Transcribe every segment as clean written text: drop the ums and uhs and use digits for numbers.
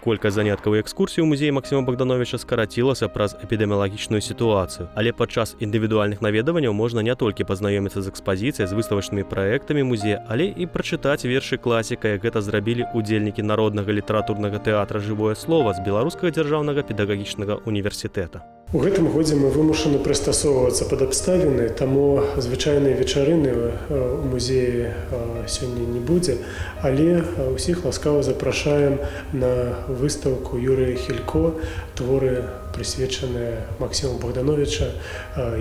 Колькасць заняткаў і экскурсій у музеі Максіма Богдановича скарацілася праз эпідэміялагічную сітуацыю, але падчас індывідуальных наведаванняў можна не толькі пазнаёміцца з экспазіцыяй, з выставачнымі праектамі музея, але і прачытаць вершы класіка, як гэта зрабілі удзельнікі народнага літаратурнага тэатра «Жывое слова» з Беларускага дзяржаўнага педагагічнага універсітэта. У гэтым годзе мы вымушаны прыстасоўвацца пад абставіны, таму звычайнай вечарыны ў музеі сёння не будзе, але ўсіх ласкава запрашаем на выстаўку Юрыя Хілько, творы, прысвечаныя Максіму Богдановича,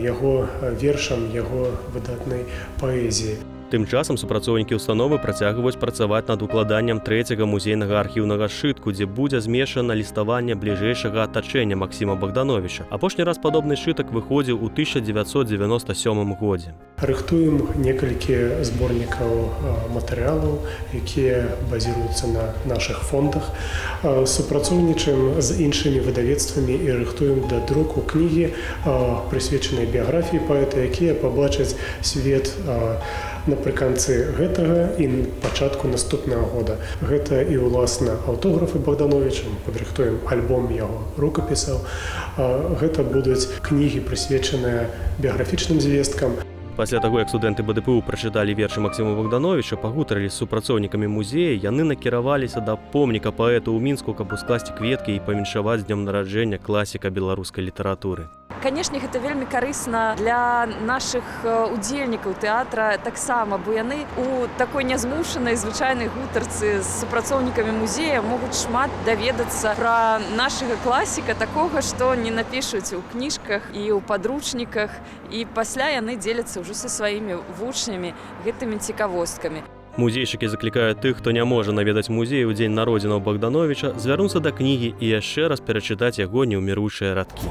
яго вершам, яго выдатнай паэзіі. Тым часам супрацоўнікі ўстановы працягваюць працаваць над укладаннем 3-го музейнага архіўнага сшытку, дзе будзе змешана ліставанне бліжэйшага атачэння Максіма Богдановича. Апошні раз падобны сшытак выходзіў у 1997 годзе. Рыхтуем некалькі зборнікаў матэрыялаў, якія базіруюцца на нашых фондах. Супрацоўнічаем з іншымі выдавецтвамі і рыхтуем да друку кнігі, прысвечаныя біяграфіі паэта, якія пабачаць свет напрыканцы гэтага і пачатку наступнага года. Гэта і, уласна, аўтографы Богдановича, падрыхтуем альбом яго рукапісаў. Гэта будуць кнігі, прысвечаныя біяграфічным звесткам. Пасля таго, як студэнты БДПУ прачыталі вершы Максіма Богдановича, пагутарылі з супрацоўнікамі музея, яны накіраваліся да помніка паэту ў Мінску, каб ускласці кветкі і павіншаваць з днём нараджэння класіка беларускай літаратуры. Канешне, гэта вельмі карысна для нашых удзельнікаў тэатра таксама, бо яны у такой нязмушанай звычайнай гутарцы з супрацоўнікамі музея могуць шмат даведацца пра нашага класіка, такога, што не напішуць у кніжках і ў падручніках, і пасля яны дзеляцца ўжо са сваімі вучнямі гэтымі цікавосткамі. Музейшчыкі заклікаюць тых, хто не можа наведаць музей у дзень народзінаў Богдановича, звярнуцца да кнігі і яшчэ раз перачытаць яго неўміручыя радкі.